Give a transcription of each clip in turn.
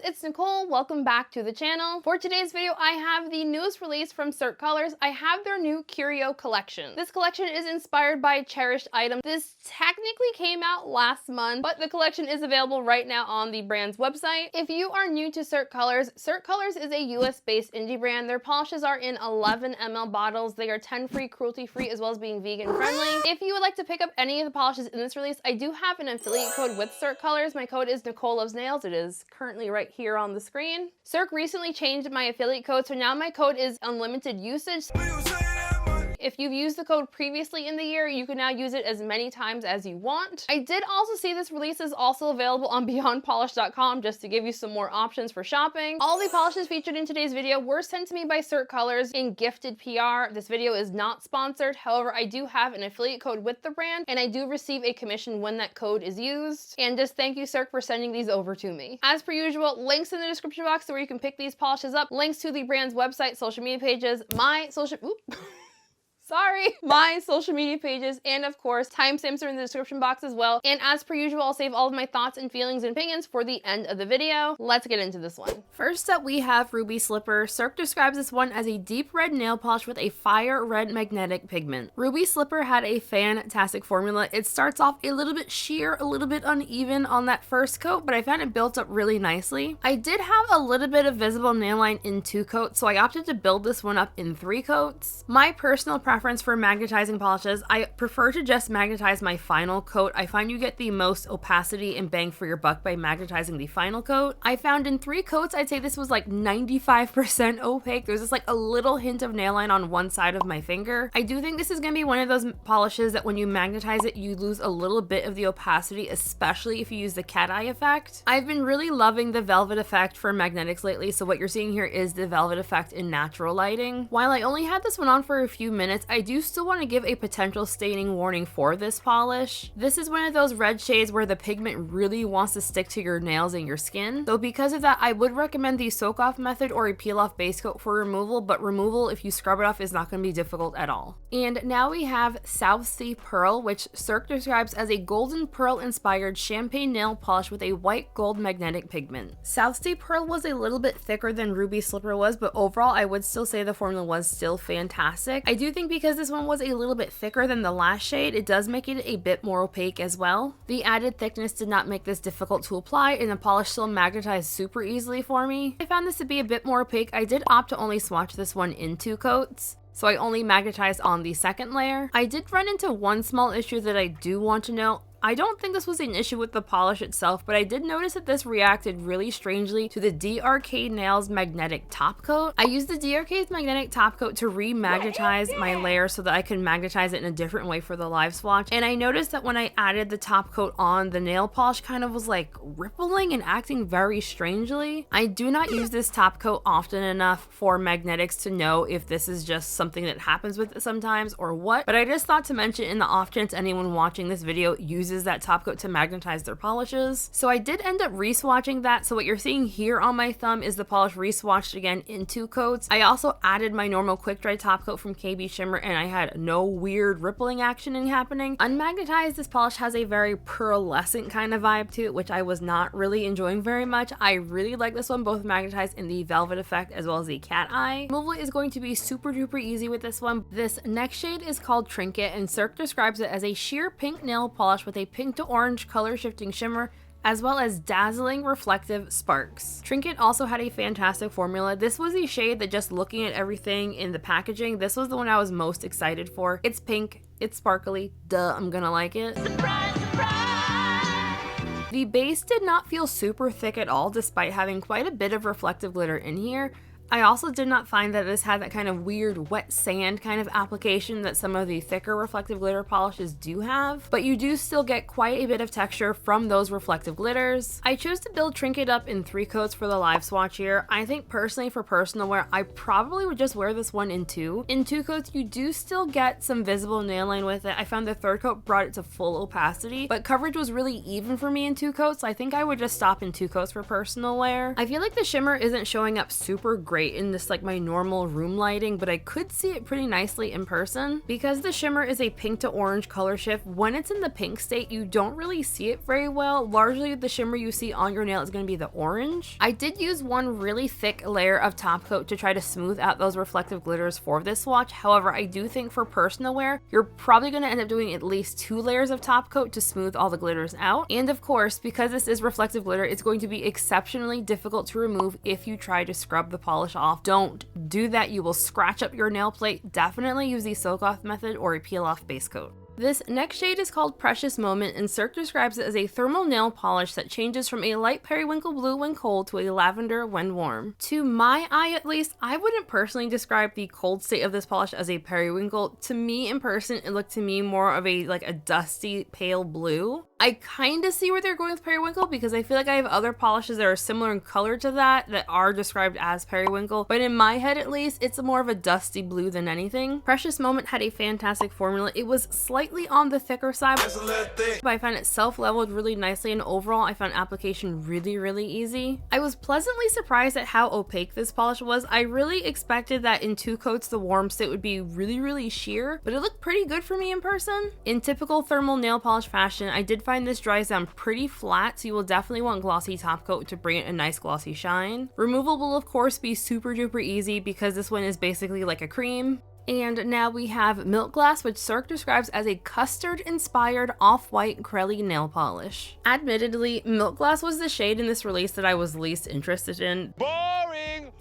it's Nicole. Welcome back to the channel. For today's video, I have the newest release from Cirque Colors. I have their new Curio collection. This collection is inspired by a cherished item. This technically came out last month, but the collection is available right now on the brand's website. If you are new to Cirque Colors is a US-based indie brand. Their polishes are in 11 ml bottles. They are 10-free, cruelty-free, as well as being vegan friendly. If you would like to pick up any of the polishes in this release, I do have an affiliate code with Cirque Colors. My code is Nicole Loves Nails. It is currently right here on the screen. Cirque recently changed my affiliate code, so now my code is unlimited usage. If you've used the code previously in the year, you can now use it as many times as you want. I did also see this release is also available on beyondpolish.com just to give you some more options for shopping. All the polishes featured in today's video were sent to me by Cirque Colors in gifted PR. This video is not sponsored. However, I do have an affiliate code with the brand and I do receive a commission when that code is used. And just thank you, Cirque, for sending these over to me. As per usual, links in the description box to where you can pick these polishes up, links to the brand's website, social media pages, my social media pages, and of course, timestamps are in the description box as well. And as per usual, I'll save all of my thoughts and feelings and opinions for the end of the video. Let's get into this one. First up, we have Ruby Slipper. Cirque describes this one as a deep red nail polish with a fire red magnetic pigment. Ruby Slipper had a fantastic formula. It starts off a little bit sheer, a little bit uneven on that first coat, but I found it built up really nicely. I did have a little bit of visible nail line in 2 coats, so I opted to build this one up in 3 coats. My personal preference for magnetizing polishes, I prefer to just magnetize my final coat. I find you get the most opacity and bang for your buck by magnetizing the final coat. I found in 3 coats, I'd say this was like 95% opaque. There's just like a little hint of nail line on one side of my finger. I do think this is going to be one of those polishes that when you magnetize it, you lose a little bit of the opacity, especially if you use the cat eye effect. I've been really loving the velvet effect for magnetics lately, so what you're seeing here is the velvet effect in natural lighting. While I only had this one on for a few minutes, I do still want to give a potential staining warning for this polish. This is one of those red shades where the pigment really wants to stick to your nails and your skin. So because of that, I would recommend the soak off method or a peel off base coat for removal, but removal, if you scrub it off, is not going to be difficult at all. And now we have South Sea Pearl, which Cirque describes as a golden pearl inspired champagne nail polish with a white gold magnetic pigment. South Sea Pearl was a little bit thicker than Ruby Slipper was, but overall I would still say the formula was still fantastic. I do think because this one was a little bit thicker than the last shade, it does make it a bit more opaque as well. The added thickness did not make this difficult to apply, and the polish still magnetized super easily for me. I found this to be a bit more opaque. I did opt to only swatch this one in 2 coats, so I only magnetized on the second layer. I did run into one small issue that I do want to note. I don't think this was an issue with the polish itself, but I did notice that this reacted really strangely to the DRK Nails magnetic top coat. I used the DRK's magnetic top coat to re-magnetize my layer so that I could magnetize it in a different way for the live swatch, and I noticed that when I added the top coat on, the nail polish kind of was like rippling and acting very strangely. I do not use this top coat often enough for magnetics to know if this is just something that happens with it sometimes or what, but I just thought to mention in the off chance anyone watching this video uses that top coat to magnetize their polishes. So I did end up re-swatching that, so what you're seeing here on my thumb is the polish re-swatched again in 2 coats. I also added my normal quick dry top coat from KB Shimmer and I had no weird rippling action happening. Unmagnetized, this polish has a very pearlescent kind of vibe to it, which I was not really enjoying very much. I really like this one both magnetized in the velvet effect as well as the cat eye. Removal is going to be super duper easy with this one. This next shade is called Trinket, and Cirque describes it as a sheer pink nail polish with a pink to orange color shifting shimmer as well as dazzling reflective sparks. Trinket also had a fantastic formula. This was a shade that, just looking at everything in the packaging, this was the one I was most excited for. It's pink, it's sparkly, duh, I'm gonna like it. Surprise, surprise! The base did not feel super thick at all despite having quite a bit of reflective glitter in here. I also did not find that this had that kind of weird wet sand kind of application that some of the thicker reflective glitter polishes do have, but you do still get quite a bit of texture from those reflective glitters. I chose to build Trinket up in 3 coats for the live swatch here. I think personally for personal wear, I probably would just wear this one in 2. In 2 coats, you do still get some visible nail line with it. I found the 3rd coat brought it to full opacity, but coverage was really even for me in 2 coats, so I think I would just stop in 2 coats for personal wear. I feel like the shimmer isn't showing up super great great in this like my normal room lighting, but I could see it pretty nicely in person. Because the shimmer is a pink to orange color shift, when it's in the pink state, you don't really see it very well. Largely the shimmer you see on your nail is going to be the orange. I did use one really thick layer of top coat to try to smooth out those reflective glitters for this swatch. However, I do think for personal wear, you're probably going to end up doing at least 2 layers of top coat to smooth all the glitters out. And of course, because this is reflective glitter, it's going to be exceptionally difficult to remove if you try to scrub the polish off. Don't do that. You will scratch up your nail plate. Definitely use the soak off method or a peel off base coat. This next shade is called Precious Moment, and Cirque describes it as a thermal nail polish that changes from a light periwinkle blue when cold to a lavender when warm. To my eye at least, I wouldn't personally describe the cold state of this polish as a periwinkle. To me in person, it looked to me more of a dusty pale blue. I kind of see where they're going with periwinkle because I feel like I have other polishes that are similar in color to that are described as periwinkle, but in my head at least, it's more of a dusty blue than anything. Precious Moment had a fantastic formula. It was slightly on the thicker side, but I found it self-leveled really nicely, and overall I found application really easy. I was pleasantly surprised at how opaque this polish was. I really expected that in 2 coats the warm state would be really sheer, but it looked pretty good for me in person. In typical thermal nail polish fashion, I did find this dries down pretty flat, so you will definitely want glossy top coat to bring it a nice glossy shine. Removal will of course be super duper easy because this one is basically like a cream. And now we have Milk Glass, which Cirque describes as a custard-inspired off-white Crelly nail polish. Admittedly, Milk Glass was the shade in this release that I was least interested in. Boring!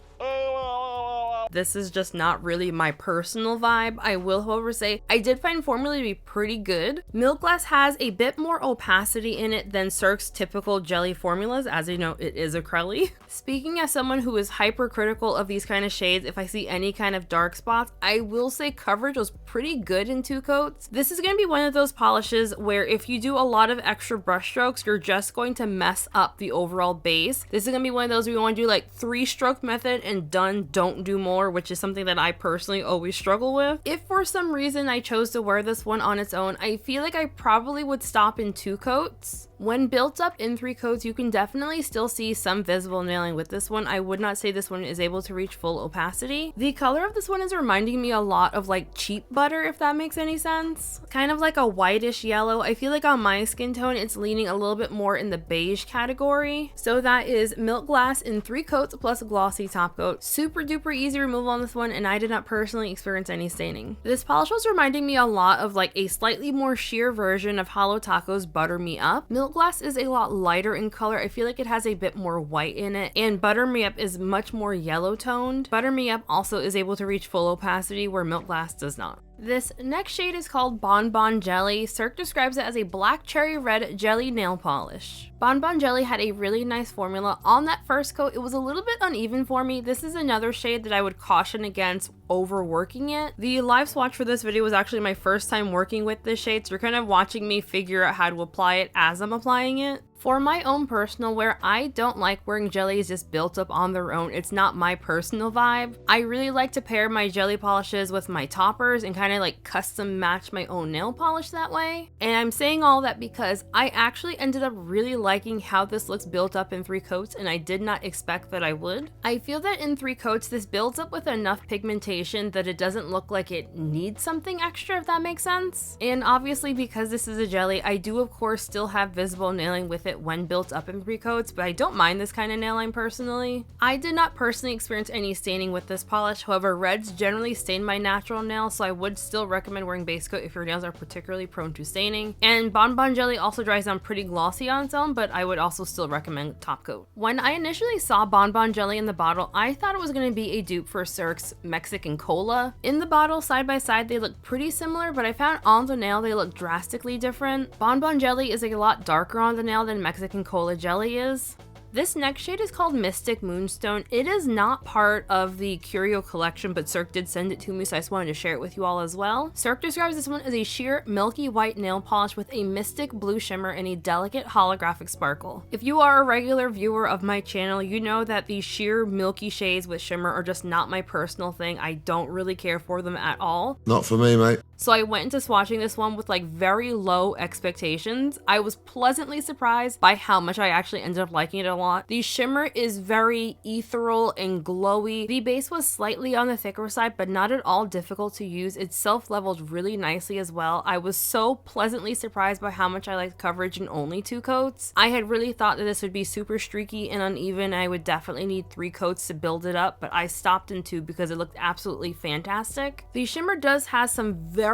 This is just not really my personal vibe. I will, however, say I did find formula to be pretty good. Milk Glass has a bit more opacity in it than Cirque's typical jelly formulas, as you know, it is acrylic. Speaking as someone who is hypercritical of these kind of shades, if I see any kind of dark spots, I will say coverage was pretty good in 2 coats. This is going to be one of those polishes where if you do a lot of extra brush strokes, you're just going to mess up the overall base. This is going to be one of those where you want to do like 3-stroke method and done, don't do more, which is something that I personally always struggle with. If for some reason I chose to wear this one on its own, I feel like I probably would stop in 2 coats. When built up in 3 coats, you can definitely still see some visible nailing with this one. I would not say this one is able to reach full opacity. The color of this one is reminding me a lot of like cheap butter, if that makes any sense. Kind of like a whitish yellow. I feel like on my skin tone, it's leaning a little bit more in the beige category. So that is Milk Glass in 3 coats plus glossy top coat. Super duper easy removal on this one, and I did not personally experience any staining. This polish was reminding me a lot of like a slightly more sheer version of Holo Taco's Butter Me Up. Milk Glass is a lot lighter in color. I feel like it has a bit more white in it, and Butter Me Up is much more yellow toned. Butter Me Up also is able to reach full opacity where Milk Glass does not. This next shade is called Bonbon Jelly. Cirque describes it as a black cherry red jelly nail polish. Bonbon Jelly had a really nice formula. On that first coat, it was a little bit uneven for me. This is another shade that I would caution against overworking it. The live swatch for this video was actually my first time working with this shade, so you're kind of watching me figure out how to apply it as I'm applying it. For my own personal wear, I don't like wearing jellies just built up on their own. It's not my personal vibe. I really like to pair my jelly polishes with my toppers and kind of like custom match my own nail polish that way. And I'm saying all that because I actually ended up really liking how this looks built up in 3 coats, and I did not expect that I would. I feel that in 3 coats, this builds up with enough pigmentation that it doesn't look like it needs something extra, if that makes sense. And obviously because this is a jelly, I do of course still have visible nailing with it when built up in 3 coats, but I don't mind this kind of nail line personally. I did not personally experience any staining with this polish. However, reds generally stain my natural nails, so I would still recommend wearing base coat if your nails are particularly prone to staining. And Bonbon Jelly also dries down pretty glossy on its own, but I would also still recommend top coat. When I initially saw Bonbon Jelly in the bottle, I thought it was going to be a dupe for Cirque's Mexican Cola. In the bottle, side by side, they look pretty similar, but I found on the nail they look drastically different. Bonbon Jelly is a lot darker on the nail than Mexican Cola Jelly is. This next shade is called Mystic Moonstone. It is not part of the Curio collection, but Cirque did send it to me, so I just wanted to share it with you all as well. Cirque describes this one as a sheer milky white nail polish with a mystic blue shimmer and a delicate holographic sparkle. If you are a regular viewer of my channel, you know that these sheer milky shades with shimmer are just not my personal thing. I don't really care for them at all. Not for me, mate. So I went into swatching this one with like very low expectations. I was pleasantly surprised by how much I actually ended up liking it a lot. The shimmer is very ethereal and glowy. The base was slightly on the thicker side, but not at all difficult to use. It self-leveled really nicely as well. I was so pleasantly surprised by how much I liked coverage in only 2 coats. I had really thought that this would be super streaky and uneven. I would definitely need 3 coats to build it up, but I stopped in 2 because it looked absolutely fantastic. The shimmer does have some very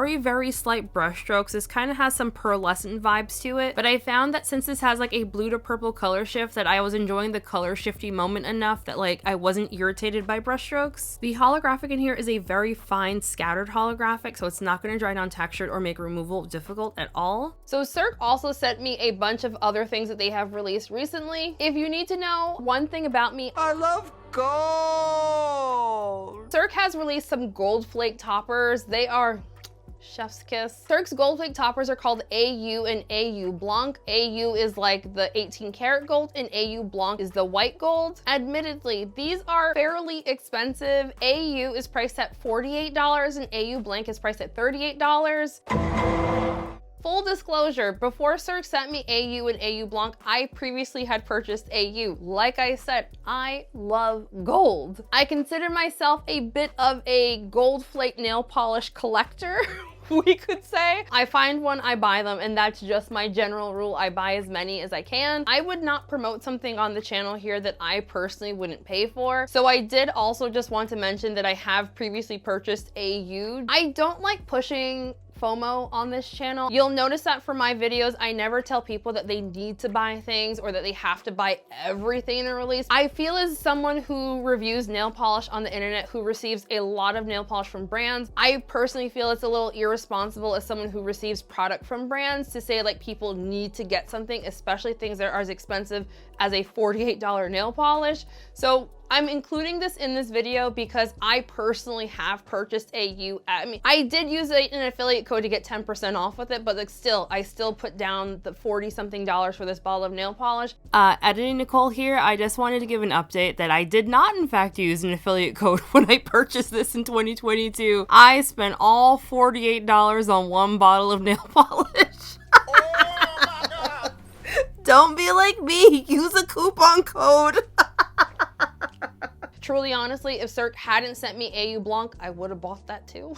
slight brush strokes. This kind of has some pearlescent vibes to it, but I found that since this has like a blue to purple color shift, that I was enjoying the color shifty moment enough that like I wasn't irritated by brush strokes. The holographic in here is a very fine scattered holographic, so it's not going to dry down textured or make removal difficult at all. So Cirque also sent me a bunch of other things that they have released recently. If you need to know one thing about me, I love gold. Cirque has released some gold flake toppers. They are chef's kiss. Cirque's gold flake toppers are called AU and AU Blanc. AU is like the 18 karat gold and AU Blanc is the white gold. Admittedly, these are fairly expensive. AU is priced at $48 and AU Blanc is priced at $38. Full disclosure, before Cirque sent me AU and AU Blanc, I previously had purchased AU. Like I said, I love gold. I consider myself a bit of a gold flake nail polish collector. We could say. I find one, I buy them, and that's just my general rule. I buy as many as I can. I would not promote something on the channel here that I personally wouldn't pay for. So I did also just want to mention that I have previously purchased AU. I don't like pushing FOMO on this channel. You'll notice that for my videos, I never tell people that they need to buy things or that they have to buy everything in a release. I feel as someone who reviews nail polish on the internet, who receives a lot of nail polish from brands, I personally feel it's a little irresponsible as someone who receives product from brands to say like people need to get something, especially things that are as expensive as a $48 nail polish. So I'm including this in this video because I personally have purchased AU. I did use an affiliate code to get 10% off with it, but like I still put down the $40-something for this bottle of nail polish. Editing Nicole here, I just wanted to give an update that I did not in fact use an affiliate code when I purchased this in 2022. I spent all $48 on one bottle of nail polish. Oh my God. Don't be like me, use a coupon code. Truly, honestly, if Cirque hadn't sent me AU Blanc, I would have bought that too.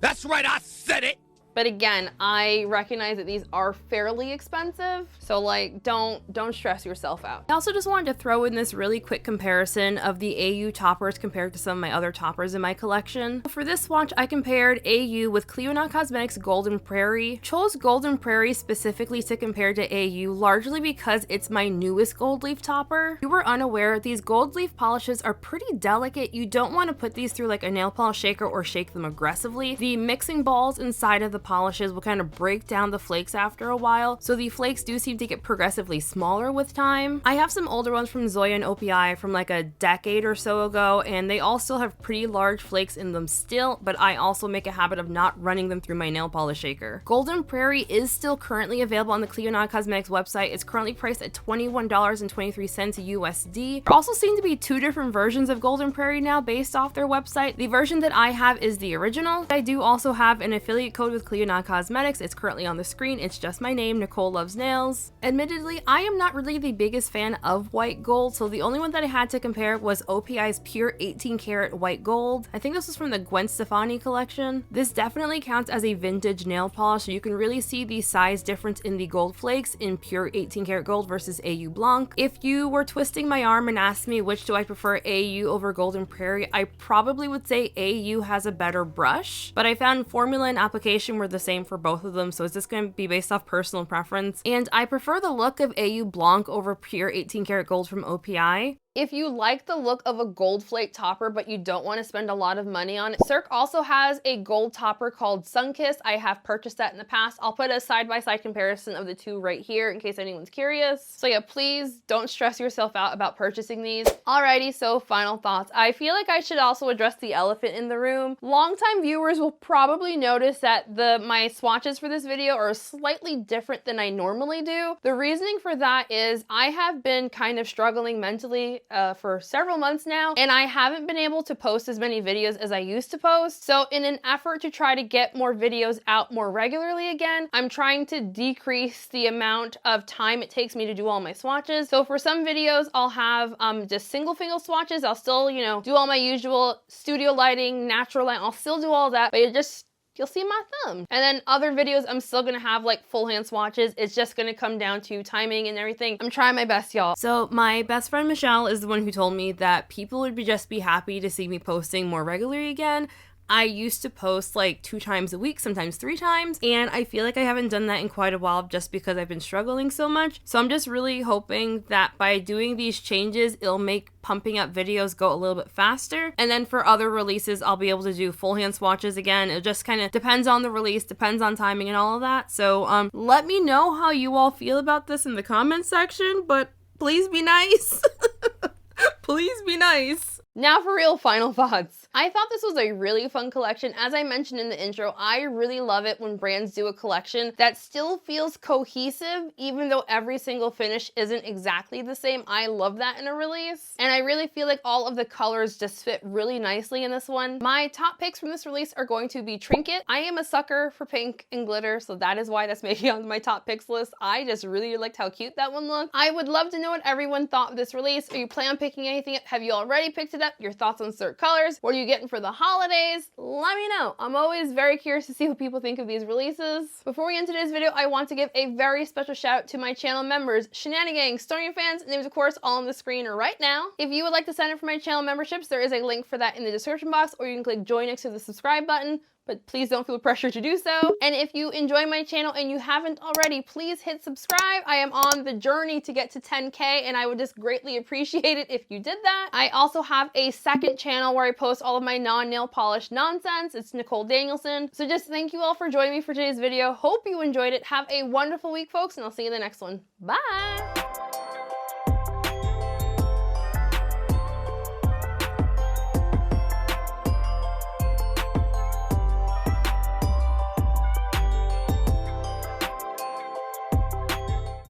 That's right, I said it. But again, I recognize that these are fairly expensive, so like don't stress yourself out. I also just wanted to throw in this really quick comparison of the AU toppers compared to some of my other toppers in my collection. For this swatch, I compared AU with Clio Cosmetics Golden Prairie. Chose Golden Prairie specifically to compare to AU largely because it's my newest gold leaf topper. If you were unaware, these gold leaf polishes are pretty delicate. You don't want to put these through like a nail polish shaker or shake them aggressively. The mixing balls inside of the polishes will kind of break down the flakes after a while, so the flakes do seem to get progressively smaller with time. I have some older ones from Zoya and OPI from like a decade or so ago, and they all still have pretty large flakes in them still, but I also make a habit of not running them through my nail polish shaker. Golden Prairie is still currently available on the Clio Cosmetics website. It's currently priced at $21.23 USD. There also seem to be 2 different versions of Golden Prairie now based off their website. The version that I have is the original. I do also have an affiliate code with Clio Cosmetics. It's currently on the screen. It's just my name, Nicole Loves Nails. Admittedly, I am not really the biggest fan of white gold, so the only one that I had to compare was OPI's pure 18 karat white gold. I think this was from the Gwen Stefani collection. This definitely counts as a vintage nail polish, so you can really see the size difference in the gold flakes in pure 18 karat gold versus AU Blanc. If you were twisting my arm and asked me which do I prefer, AU over Golden Prairie, I probably would say AU has a better brush, but I found formula and application were the same for both of them, so it's just going to be based off personal preference. And I prefer the look of AU Blanc over pure 18 karat gold from OPI. If you like the look of a gold flake topper but you don't want to spend a lot of money on it, Cirque also has a gold topper called Sunkissed. I have purchased that in the past. I'll put a side-by-side comparison of the 2 right here in case anyone's curious. So yeah, please don't stress yourself out about purchasing these. Alrighty, so final thoughts. I feel like I should also address the elephant in the room. Longtime viewers will probably notice that my swatches for this video are slightly different than I normally do. The reasoning for that is I have been kind of struggling mentally for several months now, and I haven't been able to post as many videos as I used to post. So in an effort to try to get more videos out more regularly again, I'm trying to decrease the amount of time it takes me to do all my swatches. So for some videos, I'll have just single finger swatches. I'll still, you know, do all my usual studio lighting, natural light. I'll still do all that, but you'll see my thumb. And then other videos, I'm still gonna have like full hand swatches. It's just gonna come down to timing and everything. I'm trying my best, y'all. So my best friend Michelle is the one who told me that people would just be happy to see me posting more regularly again. I used to post like 2 times a week, sometimes 3 times, and I feel like I haven't done that in quite a while just because I've been struggling so much. So I'm just really hoping that by doing these changes, it'll make pumping up videos go a little bit faster. And then for other releases, I'll be able to do full hand swatches again. It just kind of depends on the release, depends on timing and all of that. So let me know how you all feel about this in the comments section, but please be nice. Please be nice. Now for real, final thoughts. I thought this was a really fun collection. As I mentioned in the intro, I really love it when brands do a collection that still feels cohesive, even though every single finish isn't exactly the same. I love that in a release. And I really feel like all of the colors just fit really nicely in this one. My top picks from this release are going to be Trinket. I am a sucker for pink and glitter, so that is why that's making it on my top picks list. I just really liked how cute that one looked. I would love to know what everyone thought of this release. Are you planning on picking anything up? Have you already picked it up? Your thoughts on Cirque Colors? What are you getting for the holidays? Let me know. I'm always very curious to see what people think of these releases. Before we end today's video, I want to give a very special shout out to my channel members, Shenanigang, Story fans, names of course all on the screen right now. If you would like to sign up for my channel memberships, there is a link for that in the description box, or you can click join next to the subscribe button. But please don't feel pressure to do so. And if you enjoy my channel and you haven't already, please hit subscribe. I am on the journey to get to 10K, and I would just greatly appreciate it if you did that. I also have a second channel where I post all of my non-nail polish nonsense. It's Nicole Danielson. So just thank you all for joining me for today's video. Hope you enjoyed it. Have a wonderful week, folks, and I'll see you in the next one. Bye!